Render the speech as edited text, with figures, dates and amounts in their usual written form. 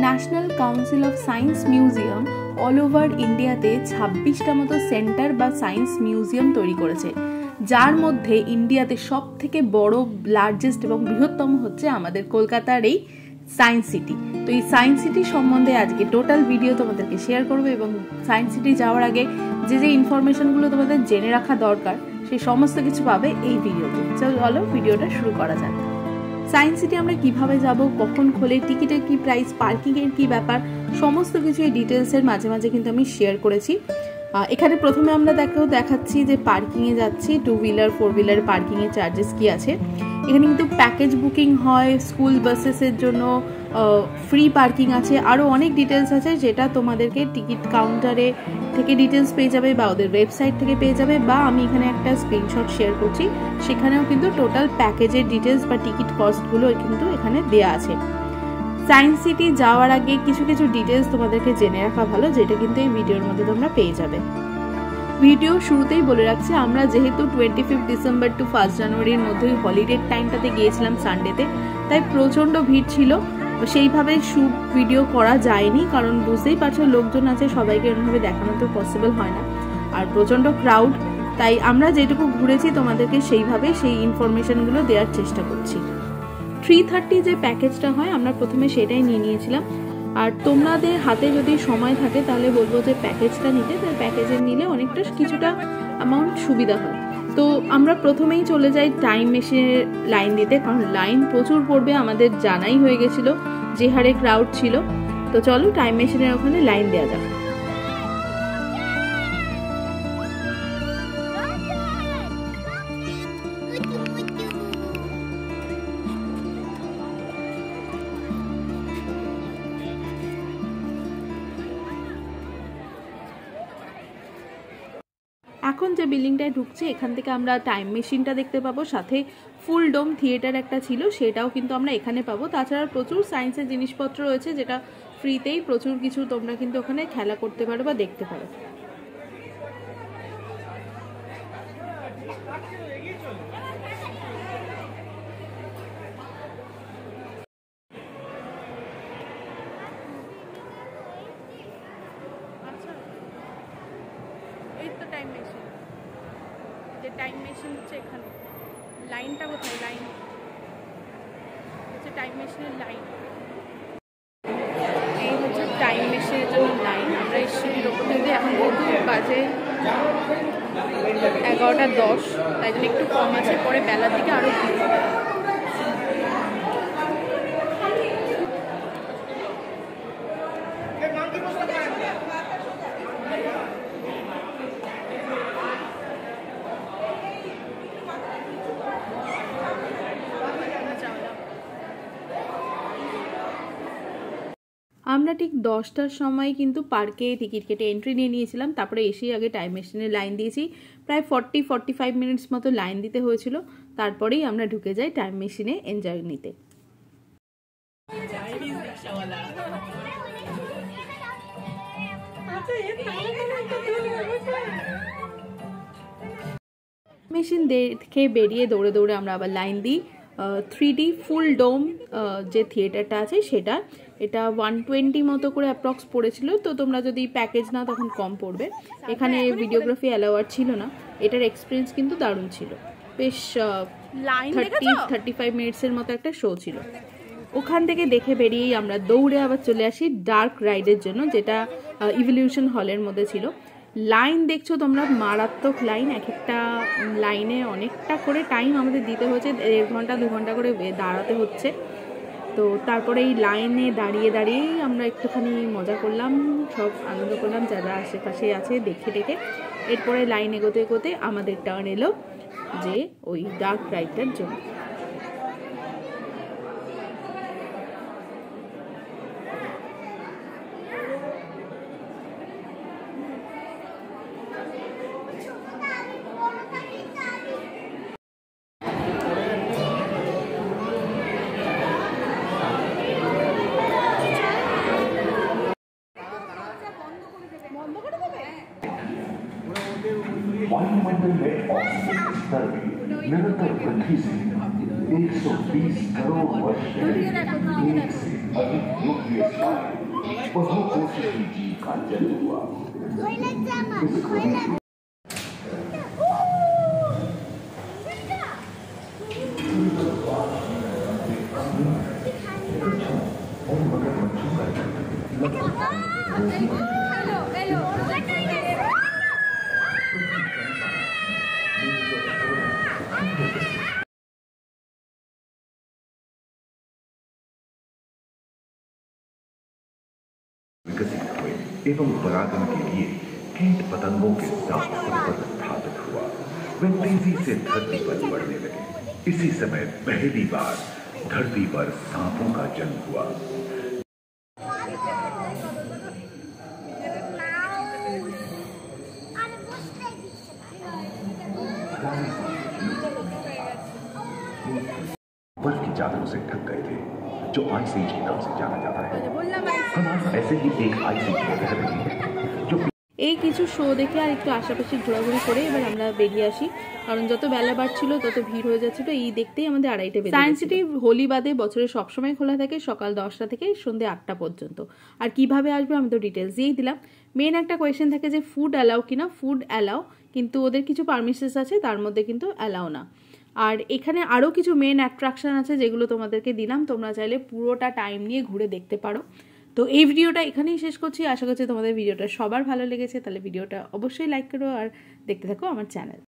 National council of science museum all over ইন্ডিয়াতে 26টা মতো centre বা সায়েন্স মিউজিয়াম তৈরি করেছে, যার মধ্যে ইন্ডিয়াতে সব থেকে বড়, লার্জেস্ট এবং বৃহত্তম হচ্ছে আমাদের কলকাতার এই সায়েন্স সিটি। তো এই সায়েন্স সিটি সম্বন্ধে আজকে টোটাল ভিডিও তোমাদেরকে শেয়ার করবো, এবং সায়েন্স সিটি যাওয়ার আগে যে যে ইনফরমেশনগুলো তোমাদের জেনে রাখা দরকার সেই সমস্ত কিছু পাবে এই ভিডিওতে। চলো ভিডিওটা শুরু করা যাক। সায়েন্স সিটি আমরা কিভাবে যাব, কখন খোলে, টিকিটের কি প্রাইস, পার্কিংয়ের কি ব্যাপার, সমস্ত কিছু এই ডিটেলসের মাঝে মাঝে কিন্তু আমি শেয়ার করেছি। এখানে প্রথমে আমরা দেখাচ্ছি যে পার্কিংয়ে যাচ্ছি, 2 হুইলার 4 হুইলার পার্কিংয়ের চার্জেস কি আছে। এখানে কিন্তু প্যাকেজ বুকিং হয়, স্কুল বাসেসের জন্য ফ্রি পার্কিং আছে, আরও অনেক ডিটেলস আছে যেটা তোমাদেরকে টিকিট কাউন্টারে থেকে ডিটেলস পেয়ে যাবে বা ওদের ওয়েবসাইট থেকে পেয়ে যাবে, বা আমি এখানে একটা স্ক্রিনশট শেয়ার করছি, সেখানেও কিন্তু টোটাল প্যাকেজের ডিটেলস বা টিকিট কস্টগুলো কিন্তু এখানে দেওয়া আছে। সায়েন্স সিটি যাওয়ার আগে কিছু কিছু ডিটেলস তোমাদেরকে জেনে রাখা ভালো, যেটা কিন্তু এই ভিডিওর মধ্যে তোমরা পেয়ে যাবে। ভিডিও শুরুতেই বলে রাখছি, আমরা যেহেতু 25 ডিসেম্বর টু 1 জানুয়ারির মধ্যে হলিডের টাইমটাতে গিয়েছিলাম সানডেতে, তাই প্রচণ্ড ভিড় ছিল, সেইভাবে শুট ভিডিও করা যায়নি, কারণ বুঝতেই পারছো লোকজন আছে, সবাইকে এরকমভাবে দেখানো তো পসিবল হয় না, আর প্রচণ্ড ক্রাউড, তাই আমরা যেটুকু ঘুরেছি তোমাদেরকে সেইভাবে সেই ইনফরমেশনগুলো দেওয়ার চেষ্টা করছি। 330 যে প্যাকেজটা হয় আমরা প্রথমে সেটাই নিয়ে নিয়েছিলাম, আর তোমাদের হাতে যদি সময় থাকে তাহলে বলবো যে প্যাকেজটা নিতে, তাই প্যাকেজের নিলে অনেকটা কিছুটা অ্যামাউন্ট সুবিধা হয়। তো আমরা প্রথমেই চলে যাই টাইম মেশিনের লাইন দিতে, কারণ লাইন প্রচুর পড়বে, আমাদের জানাই হয়ে গেছিলো যে হারে ক্রাউড ছিল। তো চলো টাইম মেশিনের ওখানে লাইন দেওয়া যাক। এখন যে বিল্ডিংটায় ঢুকছে এখান থেকে আমরা টাইম মেশিনটা দেখতে পাবো, সাথে ফুল ডোম থিয়েটার একটা ছিল সেটাও কিন্তু আমরা এখানে পাবো। তাছাড়া প্রচুর সায়েন্সের জিনিসপত্র রয়েছে যেটা ফ্রিতেই, প্রচুর কিছু তোমরা কিন্তু ওখানে খেলা করতে পারো বা দেখতে পারো। এই তো টাইম মেশিন, যে টাইম মেশিন হচ্ছে এখানে, লাইনটা কোথায়, লাইন হচ্ছে টাইম মেশিনের লাইন, এই হচ্ছে টাইম মেশিনের জন্য লাইন। আমরা এই সিটির ওপর থেকে, এখন যেহেতু বাজে 11:10, তাই জন্য একটু কম আছে, পরে বেলার দিকে আরও ভিড় হবে। আমরা ঠিক 10টার সময় কিন্তু পার্কে টিকিট কেটে এন্ট্রি নিয়ে নিয়েছিলাম, তারপরে এসেই আগে টাইম মেশিনে লাইন দিয়েছি, প্রায় 40-45 মিনিটস মতো লাইন দিতে হয়েছিল, তারপরেই আমরা ঢুকে যাই টাইম মেশিনে এনজয় নিতে। মেশিন দেখে বেরিয়ে দৌড়ে দৌড়ে আমরা আবার লাইন দিই 3D ফুল ডোম যে থিয়েটারটা আছে সেটা, এটা 120 মতো করে অ্যাপ্রক্স পড়েছিল। তো তোমরা যদি প্যাকেজ নাও তখন কম পড়বে। এখানে ভিডিওগ্রাফি অ্যালাওয়ার ছিল না। এটার এক্সপিরিয়েন্স কিন্তু দারুণ ছিল, বেশ 30-35 মিনিটসের মতো একটা শো ছিল। ওখান থেকে দেখে বেরিয়েই আমরা দৌড়ে আবার চলে আসি ডার্ক রাইডের জন্য, যেটা ইভলিউশন হলের মধ্যে ছিল। লাইন দেখছো তোমরা, মারাত্মক লাইন, এক একটা লাইনে অনেকটা করে টাইম আমাদের দিতে হচ্ছে, 1.5 ঘন্টা 2 ঘন্টা করে দাঁড়াতে হচ্ছে। তো তারপরে এই লাইনে দাঁড়িয়ে দাঁড়িয়েই আমরা একটুখানি মজা করলাম, সব আনন্দ করলাম যারা আশেপাশে আছে দেখে দেখে। এরপরে লাইন এগোতে এগোতে আমাদের টার্ন এলো যে ওই ডার্ক রাইডটার জন্য। वायुमंडल में ऑक्सीजन स्तर निरंतर वृद्धि से 120 करोड़ वर्ष पहले एक से अधिक योग्य स्थान बहुकोटि की जीव का जन्म हुआ। विकसित हुए एवं परागण के लिए कीट पतंगों के साथ संपर्क स्थापित हुआ। वे तेजी से धरती पर बढ़ने लगे। इसी समय पहली बार धरती पर सांपों का जन्म हुआ। बर्फ की चादरों से ढक गए थे, जो आइस एज के नाम से जाना जाता है। हम आज ऐसे ही एक आइस एज में रह रहे हैं, जो এই কিছু শো দেখে আর একটু আশেপাশে ঘোরাঘুরি করে এবার আমরা বেরিয়ে আসি, কারণ যত বেলা বাড়ছিল তত ভিড় হয়ে যাচ্ছিল। এই দেখতেই আমাদের 2:30 বেজে। সায়েন্স সিটি হোলি বাদে বছরে সবসময় খোলা থাকে সকাল 10টা থেকে সন্ধ্যে 8টা পর্যন্ত। আর কিভাবে আসবে আমি তো ডিটেলস দিয়েই দিলাম। মেন একটা কোয়েশ্চেন থাকে যে ফুড অ্যালাউ কিনা। ফুড অ্যালাউ, কিন্তু ওদের কিছু পারমিশনস আছে, তার মধ্যে কিন্তু অ্যালাউ না। আর এখানে আরও কিছু মেন অ্যাট্রাকশন আছে যেগুলো তোমাদেরকে দিলাম, তোমরা চাইলে পুরোটা টাইম নিয়ে ঘুরে দেখতে পারো। তো এই ভিডিওটা এখানেই শেষ করছি। আশা করছি তোমাদের ভিডিওটা সবার ভালো লেগেছে। তাহলে ভিডিওটা অবশ্যই লাইক করো আর দেখতে থাকো আমার চ্যানেল।